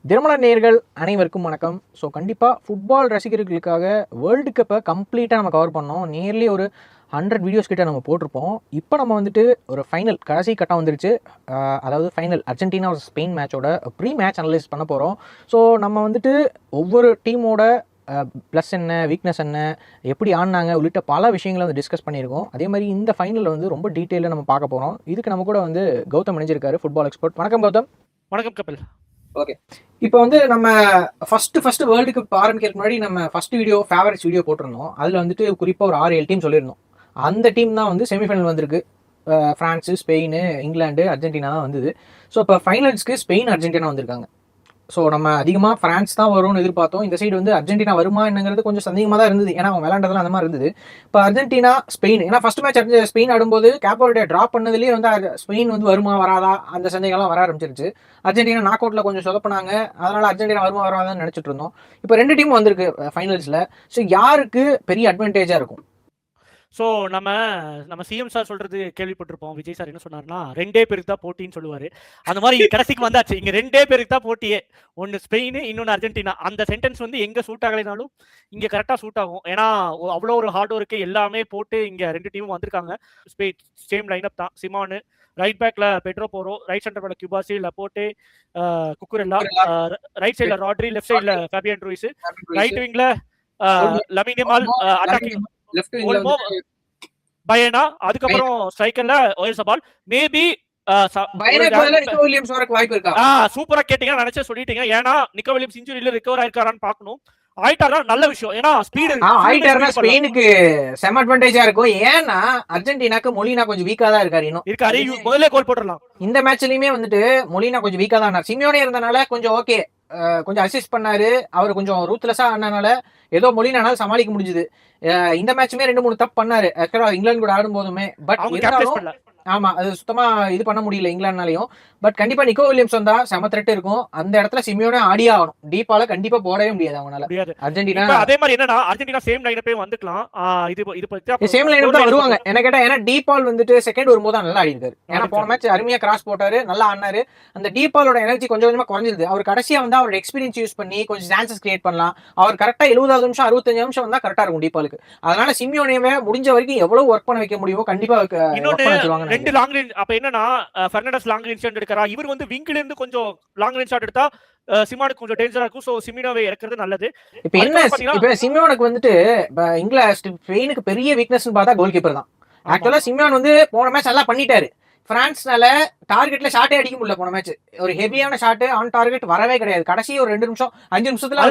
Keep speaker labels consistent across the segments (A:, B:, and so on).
A: தினமலர் நேயர்கள் அனைவருக்கும் வணக்கம். ஸோ கண்டிப்பாக ஃபுட்பால் ரசிகர்களுக்காக வேர்ல்டு கப்பை கம்ப்ளீட்டாக நம்ம கவர் பண்ணோம். நியர்லி ஒரு 100 வீடியோஸ் கிட்ட நம்ம போட்டிருப்போம். இப்போ நம்ம வந்துட்டு ஒரு ஃபைனல் கடைசி கட்டம் வந்துருச்சு. அதாவது ஃபைனல் அர்ஜென்டினா ஸ்பெயின் மேட்சோட ப்ரீ மேட்ச் அனலைஸ் பண்ண போகிறோம். ஸோ நம்ம வந்துட்டு ஒவ்வொரு டீமோட ப்ளஸ் என்ன, வீக்னஸ் என்ன, எப்படி ஆடினாங்க உள்ளிட்ட பல விஷயங்களை வந்து டிஸ்கஸ் பண்ணியிருக்கோம். அதே மாதிரி இந்த ஃபைனலில் வந்து ரொம்ப டீட்டெயிலாக நம்ம பார்க்க போகிறோம். இதுக்கு நம்ம கூட வந்து கௌதம் இணைஞ்சிருக்காரு, ஃபுட்பால் எக்ஸ்பர்ட். வணக்கம் கௌதம்.
B: வணக்கம் கபில்.
A: ஓகே, இப்போ வந்து நம்ம ஃபர்ஸ்ட் வேர்ல்டு கப் ஆரம்பிக்கிறதுக்கு முன்னாடி நம்ம ஃபர்ஸ்ட் வீடியோ ஃபேவரட்ஸ் வீடியோ போட்டிருந்தோம். அதில் வந்துட்டு குறிப்பாக ஒரு 6-7 டீம் சொல்லியிருந்தோம். அந்த டீம் தான் வந்து செமிஃபைனல் வந்திருக்கு. ஃப்ரான்ஸு, ஸ்பெயின், இங்கிலாந்து, அர்ஜென்டினா தான் வந்தது. ஸோ இப்போ ஃபைனல்ஸ்க்கு ஸ்பெயின், அர்ஜென்டினா வந்திருக்காங்க. ஸோ நம்ம அதிகமாக ஃப்ரான்ஸ் தான் வரும்னு எதிர்பார்த்தோம். இந்த சைடு வந்து அர்ஜென்டினா வருமா என்னங்கிறது கொஞ்சம் சந்தேகமாக தான் இருந்தது. ஏன்னா அவங்க விளையாண்டதெல்லாம் அந்த மாதிரி இருந்தது. இப்போ அர்ஜென்டினா, ஸ்பெயின், ஏன்னா ஃபர்ஸ்ட் மேட்ச் ஸ்பெயின் ஆடும்போது கேப்போட ட்ராப் பண்ணதுலேயே வந்து ஸ்பெயின் வந்து வருமா வராதா அந்த சந்தேகம்லாம் வர ஆரம்பிச்சிருச்சு. அர்ஜென்டினா நாக் அவுட்டில் கொஞ்சம் சொதப்பினாங்க. அதனால் அர்ஜென்டினா வருமா வராதான்னு நினச்சிட்டு இருந்தோம். இப்போ 2 டீமும் வந்திருக்கு ஃபைனல்ஸில். ஸோ யாருக்கு பெரிய அட்வான்டேஜாக இருக்கும்?
B: ஸோ நம்ம சிஎம் சார் சொல்றது கேள்விப்பட்டிருப்போம். விஜய் சார் என்ன சொன்னார்னா 2 பேருக்கு தான் போட்டின்னு சொல்லுவாரு. அந்த மாதிரி கடைசிக்கு வந்தாச்சு. இங்க 2 பேருக்கு தான் போட்டியே. ஒன்னு ஸ்பெயின், இன்னொன்னு அர்ஜென்டினா. அந்த சென்டென்ஸ் வந்து எங்க சூட் ஆகலைனாலும் இங்க கரெக்டா சூட் ஆகும். ஏன்னா அவ்வளோ ஒரு ஹார்ட் ஒர்க்கு எல்லாமே போட்டு இங்க 2 டீமும் வந்திருக்காங்க. ஸ்பெயின் சேம் லைனப் தான். சிமானு ரைட் பேக்ல பெட்ரோ போரோ, ரைட் சென்டர் பேக்ல கியூபாசி, லபோர்ட்டே, குக்குரெல்லா, ரைட் சைடுல ராட்ரி, லெஃப்ட் சைடுல ஃபேபியன் ரூயிஸ், ரைட் விங்ல லமின் யமால், அட்டாக்கிங் பயனா, அதுக்கப்புறம் ஸ்ட்ரைக்கர்ல ஓயர்சபால். மேபி சூப்பரா கேட்டீங்க, நினைச்சே சொல்லிட்டீங்க. ஏன்னா நிக்கோ வில்லியம்ஸ் இன்ஜுரியில ரிகவர் ஆயிருக்காரான்னு பார்க்கணும். ஆயிட்டாரா நல்ல விஷயம். ஏன்னா ஸ்பீடு
A: ஆயிட்டாருன்னா ஸ்பெயினுக்கு செம அட்வான்டேஜா இருக்கும். ஏன்னா அர்ஜென்டினாக்கு மொலினா கொஞ்சம் வீக்கா தான்
B: இருக்காரு. முதல்ல கோல் போட்டுடலாம்.
A: இந்த மேட்ச்லயுமே வந்துட்டு மொலினா கொஞ்சம் வீக்கா தான். சிமியோனே இருந்தனால கொஞ்சம் ஓகே, கொஞ்சம் அசிஸ்ட் பண்ணாரு. அவர் கொஞ்சம் ரூத்லெஸ்ஸா ஆனனால ஏதோ மொலினால சமாளிக்க முடிஞ்சுது. இந்த மேட்சுமே 2-3 தப்பு பண்ணாரு ஆக்சுவலா இங்கிலாந்து கூட ஆடும் போதுமே. பட் ஆமா, அது சுத்தமா இது பண்ண முடியல இங்கிலாந்துனாலையும். பட் கண்டிப்பா நிக்கோ வில்லியம்ஸ் வந்தா செம த்ரெட் இருக்கும். அந்த இடத்துல சிமியோனே ஆடியே ஆகணும். டீப்பால கண்டிப்பா போடவே முடியாது அவங்களால. அர்ஜென்டினா
B: அதே மாதிரி என்னன்னா அர்ஜென்டினா சேம் லைனப்பே வந்துக்கலாம்.
A: சேம் லைனப் தான் வருவாங்க என்ன கேட்டா. ஏன்னா டீபால் வந்துட்டு செகண்ட் வரும்போது தான் நல்லா ஆடி இருக்காரு. ஏன்னா போன மேட்ச் அருமையா கிராஸ் போட்டாரு, நல்லா ஆடினாரு. அந்த டீபாலோட எனர்ஜி கொஞ்சம் கொஞ்சமா குறைஞ்சிருது. அவர் கடைசியா வந்து அவரோட எக்ஸ்பீரியன்ஸ் யூஸ் பண்ணி கொஞ்சம் சான்சஸ் கிரியேட் பண்ணலாம். அவர் கரெக்டா 70 நிமிஷம் 65 நிமிஷம் வந்தா கரெக்டா இருக்கும் டீபாலுக்கு. அதனால சிமியோனேவே முடிஞ்ச வரைக்கும் எவ்வளவு ஒர்க் பண்ண வைக்க முடியுமோ கண்டிப்பா வச்சிருவாங்க.
B: 2 லாங் ரேஞ்ச். அப்ப என்னன்னா பெர்னாண்டஸ் லாங் ரேஞ்ச் ஷாட் எடுக்கறா. இவர் வந்து விங்ல இருந்து கொஞ்சம் லாங் ரேஞ்ச் ஷாட் எடுத்தா சிமானுக்கு கொஞ்சம் டேஞ்சரா இருக்கும். சோ சிமினோவை இறக்குறது நல்லது.
A: இப்போ என்ன, இப்போ சிமியோனுக்கு வந்துட்டு இங்கிலாந்து ஸ்பெயினுக்கு பெரிய வீக்னஸ்னு பார்த்தா கோல் கீப்பர் தான். ஆக்சுவலா சிமியோன் வந்து போன மேட்ச் நல்லா பண்ணிட்டாரு. பிரான்ஸ்னால டார்கெட்ல ஷாட்டே அடிக்க முடியல போன மேட்ச். ஒரு ஹெவியான ஷாட் ஆன் டார்கெட் வரவே கிடையாது. கடைசி ஒரு 2 நிமிஷம் 5 நிமிஷத்துல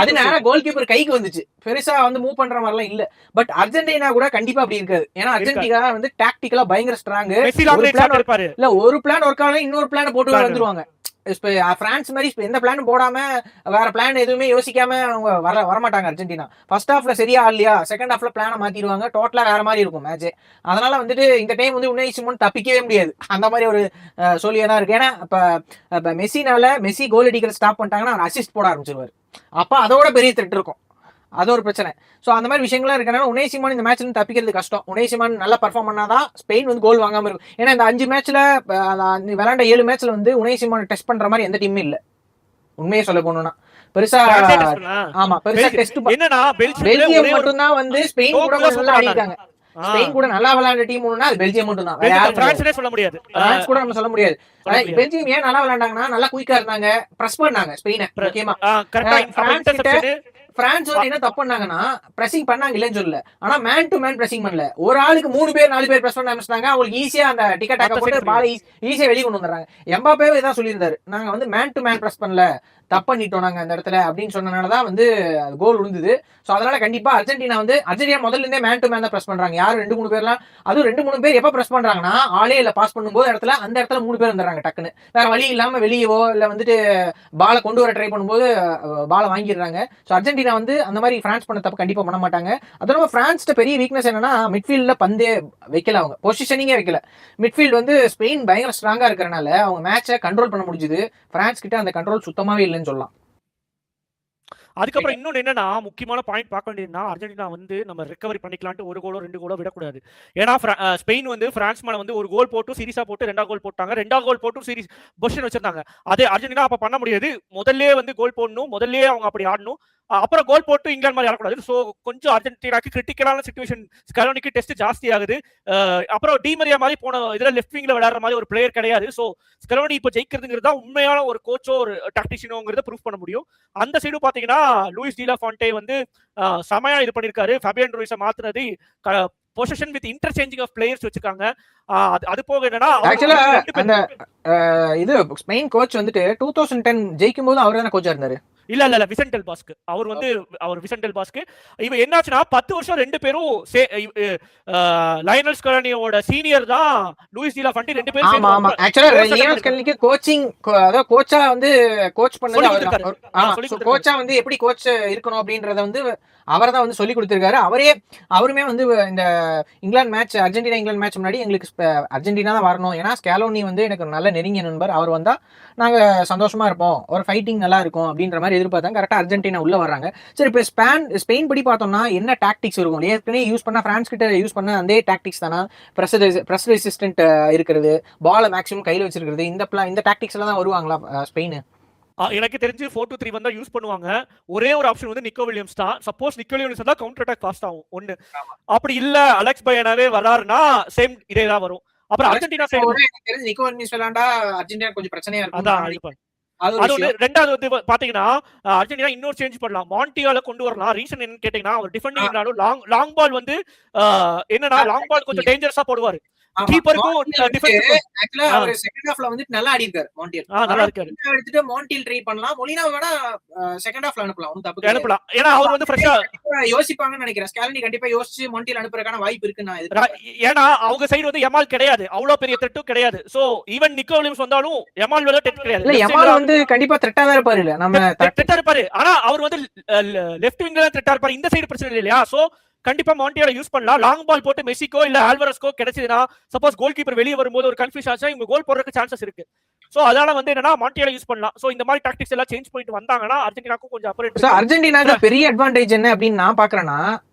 A: அது நேரம் கோல் கீப்பர் கைக்கு வந்துச்சு. பெருசா வந்து மூவ் பண்ற மாதிரி எல்லாம் இல்ல. பட் அர்ஜென்டினா கூட கண்டிப்பா அப்படி இருக்காது. ஏன்னா அர்ஜென்டினா வந்து டாக்டிக்கலா பயங்கர ஸ்ட்ராங். இல்ல ஒரு பிளான் ஒர்க் ஆகல, இன்னொரு பிளான் போட்டு வந்துருவாங்க. பிரான்ஸ் மாதிரி எந்த பிளானும் போடாம வேற பிளான் எதுவுமே யோசிக்காம அவங்க வரமாட்டாங்க. அர்ஜென்டினா ஃபர்ஸ்ட் ஹாஃப்ல சரியா இல்லையா, செகண்ட் ஹாஃப்ல பிளான மாத்திடுவாங்க. டோட்டலா வேற மாதிரி இருக்கும் மேட்ச். அதனால வந்துட்டு இந்த டைம் வந்து உன்னை சிமோன் தப்பிக்கவே முடியாது. அந்த மாதிரி ஒரு சொல்லியா தான் இருக்கு. ஏன்னா இப்ப மெஸ்ஸி கோல் அடிக்கிற ஸ்டாப் பண்ணிட்டாங்கன்னா அவர் அசிஸ்ட் போட ஆரம்பிச்சிருவாரு. அப்ப அதோட பெரிய த்ரெட் இருக்கும். அது ஒரு பிரச்சனை. ஸோ அந்த மாதிரி விஷயங்கள்லாம் இருக்கனால உனை சிமான் இந்த மேட்ச்ல தப்பிக்கிறது கஷ்டம். உனை சிமான் நல்லா பர்ஃபார்ம் பண்ணாதான் ஸ்பெயின் வந்து கோல் வாங்காம இருக்கும். ஏன்னா இந்த 5 மேட்ச்ல விளையாண்ட 7 மேட்ச்ல வந்து உனை சிமான் டெஸ்ட் பண்ற மாதிரி எந்த டீமும் இல்ல. உண்மையை சொல்ல போனோம்னா பெருசா டெஸ்ட்
B: என்னன்னா
A: பெல்ஜியம் மட்டும் தான் வந்து ஸ்பெயின் கூட நல்லா ஆடிட்டாங்க. ஸ்பெயின் கூட நல்லா விளையாண்ட டீம் அது பெல்ஜியம் மட்டும் தான்.
B: பிரான்ஸ்னே சொல்ல முடியாது.
A: பிரான்ஸ் கூட நம்ம சொல்ல முடியாது. பெல்ஜியம் ஏன் நல்லா விளையாண்டாங்கன்னா நல்லா குயிக்கா இருந்தாங்க, பிரஸ் பண்ணாங்க ஸ்பெயினை. முக்கியமா பிரான்ஸ் வந்து என்ன தப்பு பண்ணாங்கன்னா பிரசிங் பண்ணாங்க இல்லன்னு சொல்லல. ஆனா மேன் டு மேன் பிரசிங் பண்ணல. ஒரு ஆளுக்கு 3 பேர் 4 பேர் பிரஸ் பண்ண ஆரம்பிச்சாங்க. அவங்களுக்கு ஈஸியா அந்த டிக்கெட் ஆக்க போட்டு பால் ஈஸியா வெளியே கொண்டு வந்துறாங்க. எம்பாப்பே இதான் சொல்லியிருந்தாரு, நாங்க வந்து மேன் டு மேன் பிரஸ் பண்ணல, தப்பு பண்ணிட்டோம் நாங்க அந்த இடத்துல அப்படின்னு சொன்னனாலதான் வந்து கோல் விழுந்தது. ஸோ அதனால கண்டிப்பா அர்ஜென்டினா முதல்ல இருந்தே மேன் டு மேன் தான் பிரஸ் பண்றாங்க. யாரும் 2-3 பேர்லாம், அதுவும் 2-3 பேர் எப்ப பிரஸ் பண்றாங்கன்னா ஆளே இல்ல பாஸ் பண்ணும்போது அந்த இடத்துல 3 பேர் வந்துடுறாங்க டக்குன்னு. வேற வழி இல்லாம வெளியவோ இல்ல வந்துட்டு பாலை கொண்டு வர ட்ரை பண்ணும்போது பாலை வாங்கிடுறாங்க. ஸோ அர்ஜென்டினா வந்து அந்த மாதிரி பிரான்ஸ் பண்ண தப்பு கண்டிப்பா பண்ண மாட்டாங்க. அதனால பிரான்ஸ்ட பெரிய வீக்னஸ் என்னன்னா மிட்ஃபீல்ட்ல பந்தே வைக்கல, அவங்க பொசிஷனிங்கே வைக்கல. மிட்ஃபீல்ட் வந்து ஸ்பெயின் பயங்கர ஸ்ட்ராங்கா இருக்கிறனால அவங்க மேட்சை கண்ட்ரோல் பண்ண முடிஞ்சுது. பிரான்ஸ் கிட்ட அந்த கண்ட்ரோல் சுத்தமாவே இல்லைன்னு சொல்லலாம்.
B: அதுக்கப்புறம் இன்னொன்னு என்னன்னா, முக்கியமான பாயிண்ட் பார்க்க வேண்டியதுன்னா, அர்ஜென்டினா வந்து நம்ம ரெக்கவரி பண்ணிக்கலான்ட்டு 1 கோலோ 2 கோலோ விடக்கூடாது. ஏன்னா ஸ்பெயின் வந்து பிரான்ஸ் மேல வந்து 1 கோல் போட்டு சீரிஸா போட்டு 2வது கோல் போட்டாங்க. 2வது கோல் போட்டு சீரிஸ் பொசிஷன் வச்சிருந்தாங்க. அதே அர்ஜென்டினா அப்ப பண்ண முடியாது. முதல்லயே வந்து கோல் போடணும். முதல்லயே அவங்க அப்படி ஆடணும். அப்புறம் கோல் போட்டு இங்கிலாந்து மாதிரி ஆடக்கூடாது. சோ கொஞ்சம் அர்ஜென்டினாக்கு கிரிட்டிக்கலான சிச்சுவேஷன் ஸ்கலோனிக்கு டெஸ்ட் ஜாஸ்தி ஆகுது. அப்புறம் டி மரியா மாதிரி போன இதுல லெஃப்ட் விங்ல விளையாடுற மாதிரி ஒரு பிளேயர் கிடையாது. சோ ஸ்கலோனி இப்ப ஜெயிக்கிறதுங்கிறது தான் உண்மையான ஒரு கோச்சோ ஒரு டாக்டிஷியனோங்கிறத ப்ரூவ் பண்ண முடியும். அந்த சைடு பாத்தீங்கன்னா லூயிஸ் டி லா ஃபான்டே வந்து செமையா இது பண்ணிருக்காரு. ஃபேபியன் ரூயிஸை மாத்துனது position with interchanging of players வச்சிருக்காங்க. அது போக என்னன்னா
A: ஆக்சுவலா அந்த இது ஸ்பெயின் கோச் வந்துட்டு 2010 ஜெயிக்கும் போது அவர் தானே கோச்சா இருந்தாரு.
B: இல்ல விசன்டெல் பாஸ்க் அவர் விசன்டெல் பாஸ்க் இவ என்னாச்சுன்னா 10 வருஷம் 2 பேரும் லயனல் ஸ்கலோனியோட சீனியர் தான் லூயிஸ் டி லா ஃபான்டே 2 பேரும்.
A: ஆமா ஆமா ஆக்சுவலா லியோனல் ஸ்கலோனிக்கு கோச்சிங் அதாவது கோச்சா வந்து கோச் பண்ணது அவர். ஆமா கோச்சா வந்து எப்படி கோச் இருக்கணும் அப்படின்றத வந்து அவர் தான் வந்து சொல்லி கொடுத்திருக்காரு. அவருமே வந்து இந்த அர்ஜென்டினா இங்கிலாந்து மேட்ச் முன்னாடி எங்களுக்கு அர்ஜென்டினா தான் வரணும், ஏன்னா ஸ்கலோனி வந்து எனக்கு நல்ல நெருங்கிய நண்பர், அவர் வந்தா நாங்க சந்தோஷமா இருப்போம், ஒரு ஃபைட்டிங் நல்லா இருக்கும் அப்படின்ற மாதிரி எதிர்பார்த்தாங்க. கரெக்டா அர்ஜென்டினா உள்ள வர்றாங்க. சரி, இப்போ ஸ்பெயின் படி பார்த்தோம்னா என்ன டாக்டிக்ஸ் இருக்கும்? ஏற்கனவே யூஸ் பண்ண பிரான்ஸ் கிட்ட யூஸ் பண்ண அதே டாக்டிக்ஸ் தானா? பிரஸ் ரெசிஸ்டன்ட் இருக்கிறது, பாலை மேக்ஸிமம் கையில் வச்சிருக்கிறது, இந்த டாக்டிக்ஸ் எல்லாம் தான் வருவாங்களா ஸ்பெயின்?
B: எனக்கு தெரிஞ்சு 4-2-3 வந்தா யூஸ் பண்ணுவாங்க. ஒரே ஒரு ஆப்ஷன் வந்து நிக்கோ வில்லியம்ஸ் தான். சப்போஸ் நிக்கோ வில்லியம்ஸ் தான் கவுண்டர் அட்டாக் ஃபாஸ்ட் ஆகும் ஒண்ணு. அப்படி இல்ல அலெக்ஸ் பயானாவே வராருன்னா சேம் இதே தான் வரும். அப்புறம் அர்ஜென்டினா சைடு
A: எனக்கு தெரிஞ்சு நிக்கோ வில்லியம்ஸ் விளையாண்டா அர்ஜென்டினா கொஞ்சம் பிரச்சனையா இருக்கும்.
B: அதான் அது வந்து ரெண்டாவது வந்து பாத்தீங்கன்னா அர்ஜென்டினா இன்னொரு சேஞ்ச் பண்ணலாம், மாண்டியால கொண்டு வரலாம். ரீசன் என்னன்னு கேட்டீங்கன்னா அவர் டிஃபெண்டிங் லாங் பால் வந்து என்னன்னா லாங் பால் கொஞ்சம் டேஞ்சரஸா போடுவாரு. கீப்பருக்கும்
A: ஆக்சுவலா அவர் செகண்ட் ஹாஃப்ல வந்து நல்லா ஆடி இருக்காரு மாண்டியல்.
B: நல்லா இருக்காரு.
A: எடுத்துட்டு மாண்டியல் ட்ரை பண்ணலாம், மொலினா வேணா செகண்ட் ஹாஃப்ல அனுப்பலாம், ஒண்ணும் தப்பு
B: அனுப்பலாம். ஏன்னா அவர் வந்து ஃப்ரெஷா
A: யோசிப்பாங்கன்னு நினைக்கிறேன். ஸ்கலோனி கண்டிப்பா யோசிச்சு மாண்டியல் அனுப்புறதுக்கான வாய்ப்பு இருக்கு நான்.
B: ஏன்னா அவங்க சைடு வந்து யமால் கிடையாது, அவ்வளவு பெரிய த்ரெட்டும் கிடையாது. சோ ஈவன் நிக்கோ வில்லியம்ஸ் வந்தாலும் யமால் வேற த்ரெட் கிடையாது.
A: இல்ல யமால் வந்து கண்டிப்பா த்ரெட்டா தான் இருப்பாரு. இல்ல நம்ம
B: த்ரெட்டா இருப்பாரு, ஆனா அவர் வந்து லெஃப்ட் விங்ல தான் த்ரெட்டா இருப்பாரு. இந்த சைடு பிரச்சனை இல்லையா? சோ கண்டிப்பா மாண்டியால யூஸ் பண்ணலாம். லாங் பால் போட்டு மெஸ்ஸிக்கோ இல்ல ஆல்வரஸ்கோ கிடைச்சதுன்னா சப்போஸ் கோல் கீப்பர் வெளியே வரும்போது ஒரு கன்ஃபியூஸ் ஆச்சா இவங்க கோல் போடுறதுக்கு சான்சஸ் இருக்கு. சோ அதனால வந்து என்னன்னா மாண்டியால யூஸ் பண்ணலாம். சோ இந்த மாதிரி டாக்டிக்ஸ் எல்லாம் சேஞ்ச் பண்ணிட்டு வந்தாங்கன்னா அர்ஜென்டினாக்கும் கொஞ்சம் அப்புறம்.
A: அர்ஜென்டினாக்கு பெரிய அட்வான்டேஜ் என்ன அப்படின்னு நான் பாக்குறேன்னா,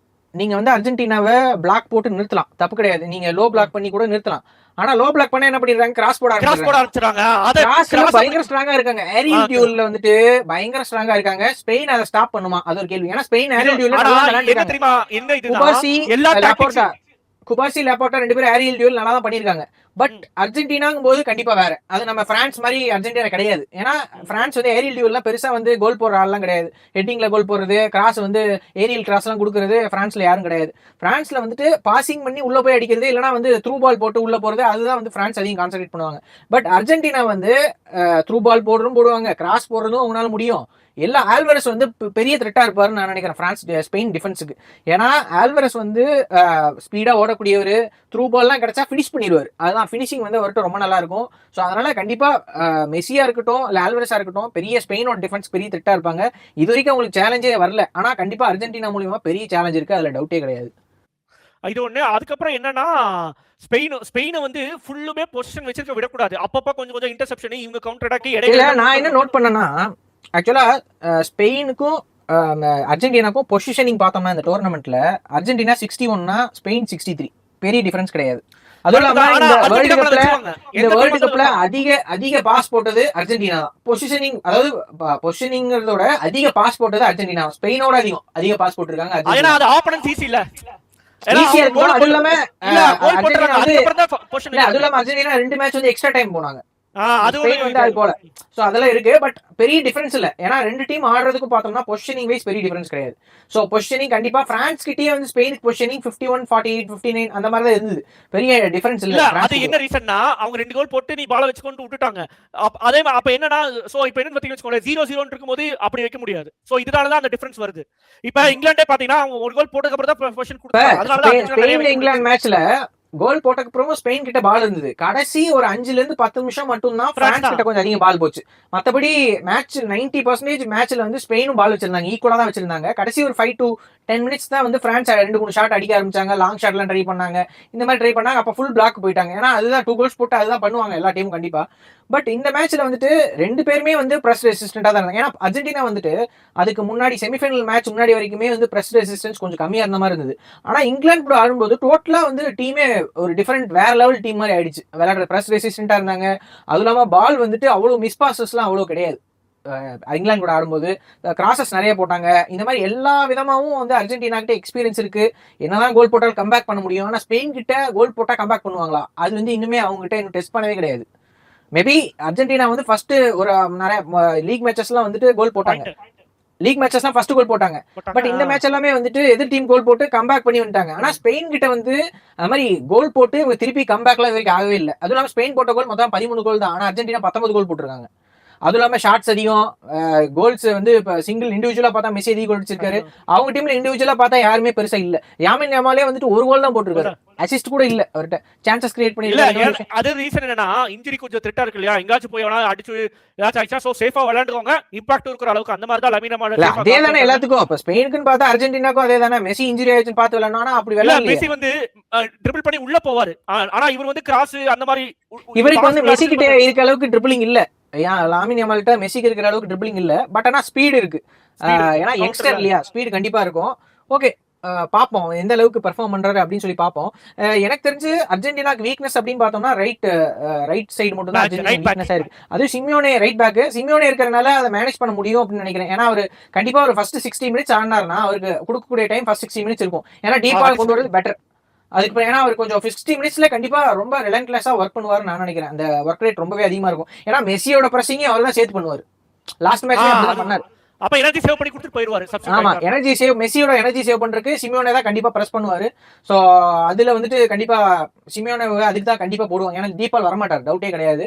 A: நீங்க வந்து அர்ஜென்டினாவை பிளாக் போட்டு நிறுத்தலாம், தப்பு கிடையாது. நீங்க லோ பிளாக் பண்ணி கூட நிறுத்தலாம். ஆனா லோ பிளாக் பண்ண என்ன பண்ணிடுறாங்க? கிராஸ் போட ஆரம்பிச்சாங்க. பயங்கர ஸ்ட்ராங்கா இருக்காங்க. ஏரியல் டியூல்ல வந்துட்டு பயங்கர ஸ்ட்ராங்கா இருக்காங்க. ஸ்பெயின் அதை ஸ்டாப் பண்ணுமா? அது ஒரு கேள்வி. ஏன்னா ஸ்பெயின் ஏரியல் டியூல்ல
B: தெரியுமா என்ன இதுனா
A: குபாசி லாபோர்ட்டா 2 பேரும் ஏரியல் டியூல் நல்லா தான் பண்ணிருக்காங்க. பட் அர்ஜென்டினாங்கும் போது கண்டிப்பா வேற. அது நம்ம பிரான்ஸ் மாதிரி அர்ஜென்டினா கிடையாது. ஏன்னா பிரான்ஸ் வந்து ஏரியல் டியூல்லாம் பெருசா வந்து கோல் போடுற ஆள்லாம் கிடையாது. ஹெட்டிங்ல கோல் போடுறது, கிராஸ் வந்து ஏரியல் கிராஸ் எல்லாம் கொடுக்கறது பிரான்ஸ்ல யாரும் கிடையாது. பிரான்ஸ்ல வந்துட்டு பாசிங் பண்ணி உள்ள போய் அடிக்கிறது, இல்லைன்னா வந்து த்ரூ பால் போட்டு உள்ள போறது, அதுதான் வந்து பிரான்ஸ் அதிகம் கான்சென்ட்ரேட் பண்ணுவாங்க. பட் அர்ஜென்டினா வந்து த்ரூ பால் போடுவாங்க, கிராஸ் போடுறதும் அவங்களால முடியும். எல்லா ஆல்வரஸ் வந்து பெரிய த்ரெட்டா இருப்பாருன்னு நான் நினைக்கிறேன் ஸ்பெயின் டிஃபென்ஸுக்கு. ஏன்னா ஆல்வரஸ் வந்து ஸ்பீடா ஓடக்கூடியவர், த்ரூ பால்லாம் கிடைச்சா ஃபினிஷ் பண்ணிடுவார். அதுதான் ஃபினிஷிங் வந்து அவர்கிட்ட ரொம்ப நல்லா இருக்கும். ஸோ அதனால கண்டிப்பா மெஸ்ஸியா இருக்கட்டும் இல்ல ஆல்வரஸா இருக்கட்டும் பெரிய ஸ்பெயினோட டிஃபென்ஸ் பெரிய த்ரெட்டா இருப்பாங்க. இது வரைக்கும் அவங்களுக்கு சேலஞ்சே வரல. ஆனா கண்டிப்பா அர்ஜென்டினா மூலியமா பெரிய சேலஞ்ச் இருக்கு, அதுல டவுட்டே கிடையாது.
B: இது ஒண்ணு. அதுக்கப்புறம் என்னன்னா ஸ்பெயினை வந்து ஃபுல்லுமே பொசிஷன் வச்சிருக்க விடக்கூடாது. அப்பப்ப கொஞ்சம் இன்டர்செப்ஷன், இவங்க கவுண்டர் அட்டாக் இடையில.
A: நான் என்ன நோட் பண்ணேன்னா, ஆக்சுவலா ஸ்பெயினுக்கும் அர்ஜென்டினாக்கும் பொசிஷனிங் பார்த்தோம்னா இந்த டோர்னமெண்ட்ல அர்ஜென்டினா 61னா ஸ்பெயின் 63, பெரிய டிஃபரன்ஸ் கிடையாது. அதுவும் இல்லாம இந்த வேர்ல்டு கப்ல அதிக பாஸ் போட்டது அர்ஜென்டினா தான். பொசிஷனிங், அதாவது பொசிஷனிங்கறதோட அதிக பாஸ் போட்டது அர்ஜென்டினா. ஸ்பெயினோட அதிக பாஸ் போட்டிருக்காங்க.
B: அது ஆப்போனன்ட் ஈஸி இல்ல,
A: அது இல்லாம அர்ஜென்டினா 2 மேட்ச் வந்து எக்ஸ்ட்ரா டைம் போனாங்க. அதெல்லாம் இருக்கு. பட் பெரிய டிஃபரன்ஸ் இல்ல. ஏன்னா 2 டீம் ஆடுறதுக்கு பார்த்தோம்னா பொசிஷனிங் வைஸ் பெரிய டிஃபரன்ஸ் கிடையாது. சோ பொசிஷனிங் கண்டிப்பா பிரான்ஸ் கிட்டயே வந்து ஸ்பெயினுக்கு பொசிஷனிங் 51, 48, 59 அந்த மாதிரி தான் இருந்தது. பெரிய டிஃபரன்ஸ் இல்ல.
B: அது என்ன ரீசன்னா அவங்க 2 கோல் போட்டு நீ பால வச்சு கொண்டு விட்டுட்டாங்க. அதே அப்ப என்னன்னா சோ இப்போ என்ன பாத்தீங்கன்னா 0-0 இருக்கும்போது அப்படி வைக்க முடியாது. சோ இதனால தான் அந்த டிஃபரன்ஸ் வருது. இப்போ இங்கிலாந்தே பாத்தீங்கன்னா அவங்க 1 கோல் போட்டதுக்கு அப்புறம் தான் பொசிஷன் கொடுத்தாங்க. அதனால தான்
A: ஸ்பெயின் இங்கிலாந்து மேட்ச்ல கோல் போட்டதுக்கு அப்புறமும் ஸ்பெயின் கிட்ட பால் இருந்தது. கடைசி ஒரு 5ல இருந்து 10 நிமிஷம் மட்டும் தான் பிரான்ஸ் கிட்ட கொஞ்சம் அதிகம் பால் போச்சு. மத்தபடி மேட்ச் 90% மேட்ச்ல வந்து ஸ்பெயினும் பால் வச்சிருந்தாங்க, ஈக்குவலா தான் வச்சிருந்தாங்க. கடைசி ஒரு 5 to 10 மினிட்ஸ் தான் வந்து பிரான்ஸ் 2-3 ஷாட் அடிக்க ஆரம்பிச்சாங்க, லாங் ஷாட் எல்லாம் ட்ரை பண்ணாங்க, இந்த மாதிரி ட்ரை பண்ணாங்க. அப்ப ஃபுல் பிளாக் போயிட்டாங்க. ஏன்னா அதுதான் 2 கோல்ஸ் போட்டு அதுதான் பண்ணுவாங்க எல்லா டீமும் கண்டிப்பா. பட் இந்த மேட்ச்ல வந்துட்டு 2 பேருமே வந்து பிரஸ் ரெசிஸ்டண்டா தான் இருந்தாங்க. ஏன்னா அர்ஜென்டினா வந்துட்டு அதுக்கு முன்னாடி செமிஃபைனல் மேட்ச் முன்னாடி வரைக்குமே வந்து பிரஸ் ரெசிஸ்டன்ஸ் கொஞ்சம் கம்மியா இருந்த மாதிரி இருந்தது. ஆனா இங்கிலாந்து கூட ஆடும்போது டோட்டலா வந்து டீமே ஒரு டிஃபரெண்ட் வேற லெவல் டீம் மாதிரி ஆயிடுச்சு. விளையாடுற பிரஸ் ரெசிஸ்டண்டா இருந்தாங்க. அதுவும் இல்லாம பால் வந்துட்டு அவ்வளவு மிஸ் பாசஸ்லாம் அவ்வளவு கிடையாது. இங்கிலாந்து கூட ஆடும்போது கிராசஸ் நிறைய போட்டாங்க. இந்த மாதிரி எல்லா விதமாவும் வந்து அர்ஜென்டினா கிட்ட எக்ஸ்பீரியன்ஸ் இருக்கு. என்னதான் கோல் போட்டாலும் கம்பேக் பண்ண முடியும். ஆனா ஸ்பெயின் கிட்ட கோல் போட்டா கம்பேக் பண்ணுவாங்களா? அது வந்து இன்னுமே அவங்க கிட்ட இன்னும் டெஸ்ட் பண்ணவே கிடையாது. மேபி அர்ஜென்டினா வந்து ஃபர்ஸ்ட் ஒரு நிறைய லீக் மேட்சஸ்லாம் வந்துட்டு கோல் போட்டாங்க. லீக் மேட்சஸ் தான் ஃபர்ஸ்ட் கோல் போட்டாங்க. பட் இந்த மேட்ச் எல்லாமே வந்துட்டு எதிர் டீம் கோல் போட்டு கம்பேக் பண்ணி வந்துட்டாங்க. ஆனா ஸ்பெயின் கிட்ட வந்து அந்த மாதிரி கோல் போட்டு திருப்பி கம்பேக்லாம் இது வரைக்கும் ஆகவே இல்லை. அதுவும் இல்லாமல் ஸ்பெயின் போட்ட கோல் மொத்தம் 13 கோல் தான். ஆனா அர்ஜென்டினா 19 கோல் போட்டிருக்காங்க. அதுவும் இல்லாம ஷாட்ஸ் அதிகம், கோல்ஸ் வந்து இப்ப சிங்கிள் இண்டிவிஜுவலா பார்த்தா மெஸ்ஸி அதிகம் கோல் அடிச்சிருக்காரு. அவங்க டீம்ல இண்டிவிஜுவலா பார்த்தா யாருமே பெருசா இல்ல. யாமின் யமாலே வந்துட்டு ஒரு கோல் தான் போட்டிருக்காரு, அசிஸ்ட் கூட இல்ல அவர்கிட்ட. சான்சஸ் கிரியேட் பண்ணி
B: இல்ல. அது ரீசன் என்னன்னா இன்ஜுரி கொஞ்சம் த்ரெட்டா இருக்கு இல்லையா, எங்காச்சும் போய் வேணா அடிச்சு ஏதாச்சும் ஆயிடுச்சா, சோ சேஃபா விளையாண்டுவாங்க, இம்பாக்ட் இருக்கிற அளவுக்கு அந்த மாதிரி தான் லமீன் யமால்.
A: அதே தானே எல்லாத்துக்கும். இப்ப ஸ்பெயினுக்குன்னு பார்த்தா அர்ஜென்டினாக்கும் அதே தானே. மெஸ்ஸி இன்ஜுரி ஆயிடுச்சுன்னு பார்த்து விளையாடணும், அப்படி விளையாடல.
B: மெஸ்ஸி வந்து ட்ரிபிள் பண்ணி உள்ள போவாரு. ஆனா இவர் வந்து கிராஸ் அந்த மாதிரி.
A: இவருக்கு வந்து மெஸ்ஸி கிட்ட இருக்க அளவுக்கு ட்ரிபிளிங் இல்ல. லாமின் யமால்கிட்ட மெஸ்ஸிக்கு இருக்கிற அளவுக்கு ட்ரிபிளிங் இல்ல. பட் ஆனா ஸ்பீடு இருக்கு. ஏன்னா யங்ஸ்டர் இல்லையா, ஸ்பீடு கண்டிப்பா இருக்கும். ஓகே, பாப்போம் எந்த அளவுக்கு பெர்ஃபார்ம் பண்றாரு அப்படின்னு சொல்லி பாப்போம். எனக்கு தெரிஞ்சு அர்ஜென்டினாக்கு வீக்னஸ் அப்படின்னு பார்த்தோம்னா ரைட் சைடு மட்டும் தான் அர்ஜென்டினா வீக்னஸா இருக்கு. அது சிமியோனே ரைட் பேக். சிமியோனே இருக்கிறனால அதை மேனேஜ் பண்ண முடியும் அப்படின்னு நினைக்கிறேன். ஏன்னா அவர் கண்டிப்பா ஒரு ஃபர்ஸ்ட் 60 மினிட்ஸ் ஆடினாருன்னா அவருக்கு கொடுக்கக்கூடிய டைம் ஃபர்ஸ்ட் 60 மினிட்ஸ் இருக்கும். ஏன்னா டீப்பா கொண்டு வரது பெட்டர். அதுக்கு ஏன்னா அவர் கொஞ்சம் 60 மினிட்ஸ்ல கண்டிப்பா ரொம்ப ரிலன்ட்லெஸ்ஸா ஒர்க் பண்ணுவாருன்னு நான் நினைக்கிறேன். அந்த ஒர்க் ரேட் ரொம்பவே அதிகமா இருக்கும். ஏன்னா மெஸ்ஸியோட பிரஸிங்கே அவர் தான் சேர்த்து பண்ணுவார். லாஸ்ட் மேட்ச்ல அப்படிதான் பண்ணாரு.
B: அப்ப எனர்ஜி சேவ் பண்ணி கொடுத்துட்டு போயிடுவாரு.
A: ஆமா, எனர்ஜி சேவ், மெஸ்ஸியோட எனர்ஜி சேவ் பண்றதுக்கு சிமியோனே தான் கண்டிப்பா பிரஸ் பண்ணுவாரு. சோ அதுல வந்துட்டு கண்டிப்பா சிமியோனே அதுக்கு தான் கண்டிப்பா போடுவாங்க. ஏன்னா டீபால் வரமாட்டார், டவுட்டே கிடையாது.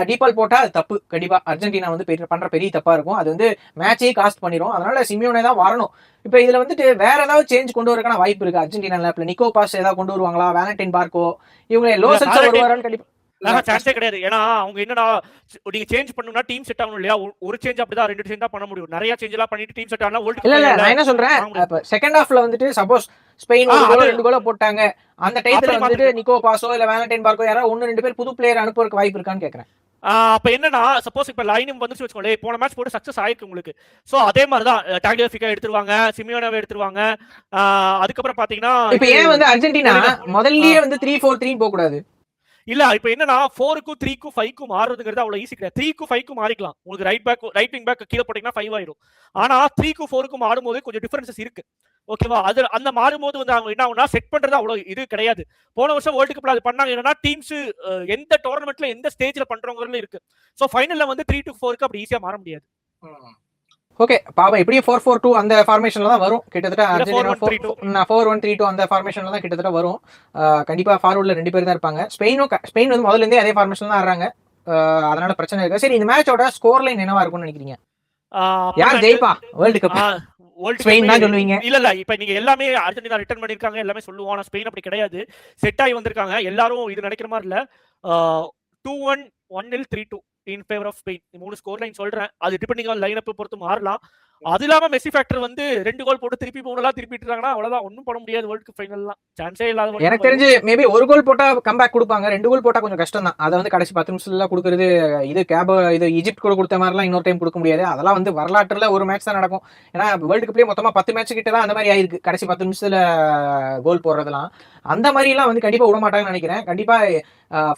A: டீபால் போட்டா அது தப்பு. கண்டிப்பா அர்ஜென்டினா வந்து பண்ற பெரிய தப்பா இருக்கும். அது வந்து மேட்சே காஸ்ட் பண்ணிரும். அதனால சிமியோனே தான் வரணும். இப்ப இதுல வந்துட்டு வேற ஏதாவது சேஞ்ச் கொண்டு வரக்கான வாய்ப்பு இருக்கு அர்ஜென்டினால. நிக்கோ பாஸ் ஏதாவது கொண்டு வருவாங்களா, வேலண்டைன் பார்க்கோ, இவங்க லோ செல்ஸா வருவாரான்னு கண்டிப்பா
B: சான்ஸே கிடையாது. ஏன்னா அவங்க என்னன்னா நீங்க சேஞ்ச் பண்ணனும்னா டீம் செட் ஆகணும் இல்லையா, ஒரு சேஞ்ச் அப்படிதான் 2 சேஞ்ச் தான் பண்ண முடியும். நிறைய சேஞ்ச் எல்லாம் பண்ணிட்டு டீம் செட் ஆனா வேர்ல்ட்
A: இல்ல நான் என்ன சொல்றேன், அப்ப செகண்ட் ஹாஃப்ல வந்துட்டு சப்போஸ் ஸ்பெயின் ஒரு கோல் 2 கோல் போட்டாங்க, அந்த டைத்துல வந்துட்டு நிக்கோ பாஸோ இல்ல வேலண்டைன் பார்க்கோ யாராவது 1-2 பேர் புது பிளேயர் அனுப்புறதுக்கு வாய்ப்பு இருக்கான்னு கேக்குறேன்.
B: அப்ப என்னன்னா சப்போஸ் இப்ப லைனும் வந்துச்சு வச்சுக்கோங்களேன், போன மேட்ச் போட்டு சக்சஸ் ஆயிருக்கு உங்களுக்கு. சோ அதே மாதிரி தான் டாக்லியோஃபிகா எடுத்துருவாங்க, சிமியோனோவை எடுத்துருவாங்க. அதுக்கப்புறம் பாத்தீங்கன்னா
A: இப்ப ஏன் வந்து அர்ஜென்டினா முதல்லயே வந்து 3-4-3 போக கூடாது?
B: இல்ல இப்ப என்னன்னா 4க்கும் 3க்கும் 5க்கும் மாறுறதுங்கிறது அவ்வளவு ஈஸி கிடையாது. 3க்கும் 5க்கும் மாறிக்கலாம். உங்களுக்கு ரைட் விங் பேக் கீழ போட்டீங்கன்னா 5 ஆயிரும். ஆனா 3க்கும் 4க்கும் ஆடும்போது கொஞ்சம் டிஃபரன்சஸ் இருக்கு. ஓகேவா, அது அந்த மாறும்போது வந்து அவங்க என்ன ஆகும்னா செட் பண்றது அவ்வளவு இது கிடையாது. போன வருஷம் வேர்ல்ட் கப்ல அது பண்ணாங்க. என்னன்னா டீம்ஸ் எந்த டோர்னமெண்ட்ல எந்த ஸ்டேஜ்ல பண்றவங்க இருக்கு. சோ ஃபைனல்ல வந்து 3-4க்கு அப்படி ஈஸியா மாற முடியாது.
A: ஓகே, பாப்பா எப்படியும் 4-4-2 அந்த ஃபார்மேஷன்ல தான் வரும். கிட்டத்தட்ட அர்ஜென்டினா 4-1-3-2 அந்த ஃபார்மேஷன்ல தான் கிட்டத்தட்ட வரும். கண்டிப்பா ஃபார்வர்ட்ல 2 பேர் தான் இருப்பாங்க. ஸ்பெயின் வந்து முதல்ல இருந்தே அதே ஃபார்மேஷன்ல தான் ஆடுறாங்க. அதனால பிரச்சனை இருக்கு. சரி, இந்த மேட்சோட ஸ்கோர் லைன் என்னவா இருக்கும்னு நினைக்கிறீங்க? யார் ஜெயிப்பா வேர்ல்ட் கப்? ஸ்பெயின் தான் சொல்லுவீங்க?
B: இல்ல இப்ப நீங்க எல்லாமே அர்ஜென்டினா ரிட்டர்ன் பண்ணிருக்காங்க, எல்லாமே சொல்லுவோம். ஆனா ஸ்பெயின் அப்படி கிடையாது. செட் ஆகி வந்திருக்காங்க. எல்லாரும் இது நினைக்கிற மாதிரி இல்ல. 2-1, 1-0, 3-2 in favour of Spain. 3 score line சொல்றேன். அது டிபெண்டிங் ஆன் லைன் அப் பொறுத்து மாறலாம். அது இல்லாம மெஸ்ஸி ஃபேக்டர் வந்து 2 கோல் போட்டு திருப்பி 3 திருப்பிட்டாங்கன்னா அவ்வளவுதான், ஒண்ணும் பண்ண முடியாது. வேர்ல்ட் கப் ஃபைனல்லாம் சான்ஸே இல்லாத.
A: எனக்கு தெரிஞ்சு மேபி 1 கோல் போட்டா கம்பேக் கொடுப்பாங்க. 2 கோல் போட்டா கொஞ்சம் கஷ்டம் தான். அதை வந்து கடைசி 10 நிமிஷத்துல கொடுக்கறது, இது ஈஜிப்ட் கூட கொடுத்த மாதிரிலாம் இன்னொரு டைம் கொடுக்க முடியாது. அதெல்லாம் வந்து வரலாற்றுல ஒரு மேட்ச் தான் நடக்கும். ஏன்னா வேர்ல்டு கப்லயே மொத்தமா 10 மேட்ச் கிட்ட தான் அந்த மாதிரி ஆயிருக்கு. கடைசி 10 நிமிஷத்துல கோல் போடுறதுலாம் அந்த மாதிரி எல்லாம் வந்து கண்டிப்பா விட மாட்டாங்கன்னு நினைக்கிறேன். கண்டிப்பா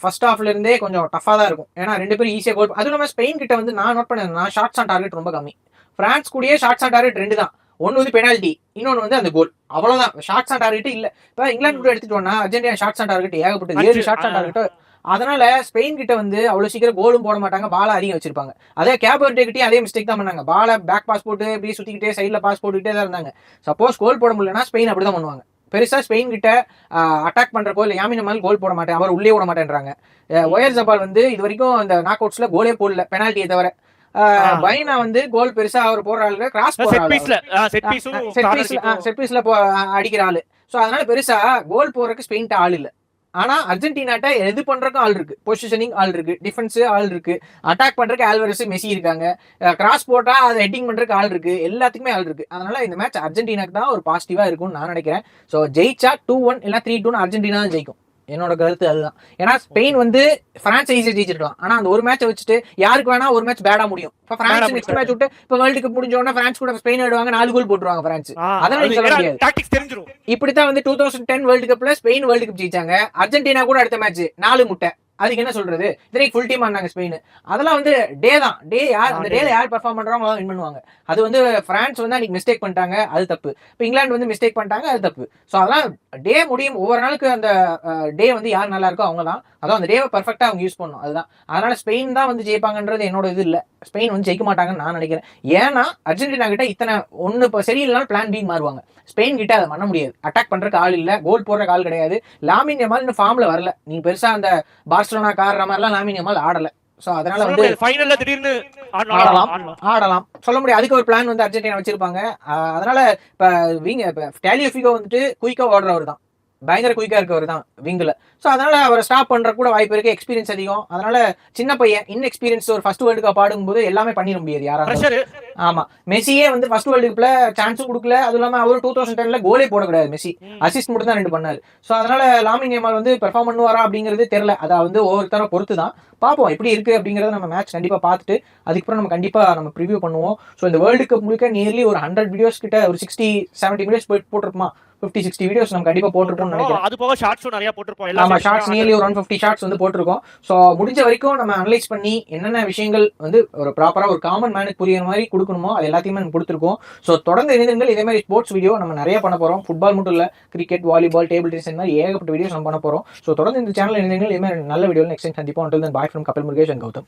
A: ஃபர்ஸ்ட் ஹாஃப்ல இருந்தே கொஞ்சம் டஃபா தான் இருக்கும். ஏன்னா 2 பேரும் ஈஸியா கோல். அதுவும் நம்ம ஸ்பெயின் கிட்ட வந்து நான் நோட் பண்ணேன்னா ஷாட்ஸ் ஆன் டார்கெட் ரொம்ப கம்மி. பிரான்ஸ் கூடயே ஷாட்ஸ் ஆன் டார்கெட் 2 தான். ஒன்னு வந்து பெனால்டி, இன்னொன்னு வந்து அந்த கோல். அவ்வளவுதான், ஷாட்ஸ் ஆன் டார்கெட் இல்ல. இப்ப இங்கிலாந்து கூட எடுத்துட்டோம்னா அர்ஜென்டினா ஷாட்ஸ் ஆன் டார்கெட் ஏகப்பட்டது, 7 ஷாட்ஸ் ஆன் டார்கெட். அதனால ஸ்பெயின் கிட்ட வந்து அவ்வளவு சீக்கிரம் கோலும் போட மாட்டாங்க, பால அதிகம் வச்சிருப்பாங்க. அதே கேப் வெர்டே கிட்டே அதே மிஸ்டேக் தான் பண்ணாங்க. பால பேக் பாஸ் போட்டு இப்படியே சுத்திக்கிட்டே சைட்ல பாஸ் போட்டுக்கிட்டே தான் இருந்தாங்க. சப்போஸ் கோல் போட முடியலன்னா ஸ்பெயின் அப்படிதான் பண்ணுவாங்க. பெருசா ஸ்பெயின் கிட்ட அட்டாக் பண்றப்போ இல்ல யாமின் யமால் கோல் போட மாட்டேன், அவர் உள்ளே விட மாட்டேன்றாங்க. ஒயர் ஜபால் வந்து இது வரைக்கும் இந்த நாக் அவுட்ஸ்ல கோலே போடல பெனால்ட்டியை தவிர. பைனா வந்து கோல் பெருசா அவர் போடுற ஆளு, கிராஸ் போடுற ஆளு, செட் பீஸ்ல அடிக்கிற ஆளு. சோ அதனால பெருசா கோல் போறதுக்கு ஸ்பெயின் ஆள் இல்ல. ஆனா அர்ஜென்டினாட்ட எது பண்றதுக்கும் ஆள் இருக்கு, பொசிஷனிங் ஆள் இருக்கு, டிஃபென்ஸ் ஆள் இருக்கு, அட்டாக் பண்றதுக்கு ஆல்வரஸ், மெஸ்ஸி இருக்காங்க, கிராஸ் போட்டா அதை ஹெட்டிங் பண்றதுக்கு ஆள் இருக்கு, எல்லாத்துக்குமே ஆள் இருக்கு. அதனால இந்த மேட்ச் அர்ஜென்டினாக்கு தான் ஒரு பாசிட்டிவா இருக்கும்னு நான் நினைக்கிறேன். ஸோ ஜெயிச்சா 2-1 இல்ல 3-2 அர்ஜென்டினா தான் ஜெயிக்கும். என்னோட கருத்து அதுதான். ஏன்னா ஸ்பெயின் வந்து பிரான்ஸ் ஈஸியா ஜெயிச்சிருக்கலாம். ஆனா அந்த ஒரு மேட்சை வச்சுட்டு யாருக்கு வேணா ஒரு மேட்ச் பேடா முடியும். இப்ப பிரான்ஸ் நெக்ஸ்ட் மேட்ச் விட்டு இப்ப வேர்ல்டு கப் முடிஞ்ச உடனே பிரான்ஸ் கூட ஸ்பெயின் ஆடுவாங்க, 4 கோல் போட்டுருவாங்க பிரான்ஸ். அதெல்லாம் சொல்ல முடியாது.
B: டாக்டிக்ஸ் தெரிஞ்சிரும்.
A: இப்படித்தான் வந்து 2010 வேர்ல்டு கப்ல ஸ்பெயின் வேர்ல்டு கப் ஜெயிச்சாங்க. அர்ஜென்டினா கூட அடுத்த மேட்ச் 4 முட்டை. அதுக்கு என்ன சொல்றது, இதனை ஃபுல் டீம் ஆனாங்க ஸ்பெயின். அதெல்லாம் வந்து டே தான். டே யார் அந்த டேல யார் பெர்ஃபார்ம் பண்றாங்களோ வின் பண்ணுவாங்க. அது வந்து பிரான்ஸ் வந்து அன்னைக்கு மிஸ்டேக் பண்ணிட்டாங்க, அது தப்பு. இப்போ இங்கிலாந்து வந்து மிஸ்டேக் பண்ணிட்டாங்க, அது தப்பு. ஸோ அதெல்லாம் டே முடியும். ஒவ்வொரு நாளுக்கு அந்த டே வந்து யார் நல்லா இருக்கோ அவங்க தான். அதான் அந்த டேவை பர்ஃபெக்டா அவங்க யூஸ் பண்ணணும். அதுதான். அதனால ஸ்பெயின் தான் வந்து ஜெயிப்பாங்கன்றது என்னோட இது இல்லை. ஸ்பெயின் வந்து ஜெயிக்க மாட்டாங்கன்னு நான் நினைக்கிறேன். ஏன்னா அர்ஜென்டினா கிட்ட இத்தனை ஒன்று இப்போ சரியில்லைனாலும் பிளான் பி மாறுவாங்க. ஸ்பெயின் கிட்ட அதை பண்ண முடியாது. அட்டாக் பண்றதுக்கு ஆள் இல்லை, கோல் போடுற ஆள் கிடையாது. லாமின் யமால் இன்னும் ஃபார்ம்ல வரல. நீங்க பெருசா அந்த பார்சலோனா கார்ற மாதிரிலாம் லாமின் யமால் ஆடல. சோ அதனால வந்து
B: ஃபைனல்ல திடீர்னு
A: ஆடலாம் சொல்ல முடியாது. அதுக்கு ஒரு பிளான் வந்து அர்ஜென்டினா வச்சிருப்பாங்க. அதனால இப்ப டேலியோ ஃபிகோ வந்துட்டு குயிக்கா ஓடுறவர் தான், பயங்கர குயிக்கா இருக்கவர் தான் விங்ல. ஸோ அதனால அவரை ஸ்டாப் பண்ற கூட வாய்ப்பு இருக்கு. எக்ஸ்பீரியன்ஸ் அதிகம். அதனால சின்ன பையன் இன்எக்ஸ்பீரியன்ஸ் ஒரு ஃபர்ஸ்ட் வேர்ல்டு கப் ஆடும்போது எல்லாமே பண்ணிட முடியாது யாராவது. ஆமா, மெஸ்ஸியே வந்து ஃபர்ஸ்ட் வேர்ல்டு கப்ல சான்ஸும் கொடுக்கல. அதுவும் இல்லாம அவரு 2010 கோலே போடக்கூடாது. மெஸ்ஸி அசிஸ்ட் மட்டும் தான் 2 பண்ணாரு. ஸோ அதனால லாமின் யமால் வந்து பெர்ஃபார்ம் பண்ணுவாரா அப்படிங்கிறது தெரியல. அதை வந்து ஒவ்வொருத்தர பொறுத்து தான். பார்ப்போம் எப்படி இருக்கு அப்படிங்கறத நம்ம மேட்ச் கண்டிப்பா பார்த்துட்டு அதுக்கப்புறம் நம்ம கண்டிப்பா நம்ம ப்ரிவியூ பண்ணுவோம். ஸோ இந்த வேர்ல்டு கப் முழுக்க நியர்லி ஒரு 100 வீடியோஸ் கிட்ட, ஒரு 60-70 வீடியோஸ் போட்டுருப்போமா, 50-60 வீடியோஸ் நம்ம கண்டிப்பா போட்டுருப்போம் நினைக்கிறேன்.
B: அது போக ஷார்ட்ஸும் நிறைய போட்டுருப்போம்.
A: ஆமா, ஷார்ட்ஸ் நியர்லி ஒரு 150 ஷார்ட்ஸ் வந்து போட்டிருக்கோம். ஸோ முடிஞ்ச வரைக்கும் நம்ம அனலைஸ் பண்ணி என்னென்ன விஷயங்கள் வந்து ஒரு ப்ராப்பரா ஒரு காமன் மேனுக்கு புரியுற மாதிரி கொடுக்கணுமோ அது எல்லாத்தையுமே நம்ம கொடுத்துருக்கோம். ஸோ தொடர்ந்து இணைந்தீர்கள். இதே மாதிரி ஸ்போர்ட்ஸ் வீடியோ நம்ம நிறைய பண்ண போறோம். ஃபுட்பால் மட்டும் இல்ல, கிரிக்கெட், வாலிபால், டேபிள் டென்னிஸ் இந்த மாதிரி ஏகப்பட்ட வீடியோஸ் நம்ம பண்ண போறோம். ஸோ தொடர்ந்து இந்த சேனல் இணைந்தீர்கள். இதே மாதிரி நல்ல வீடியோ நெக்ஸ்ட் டைம் சந்திப்போம். until then bye from Kapil Murugesh and Gautham.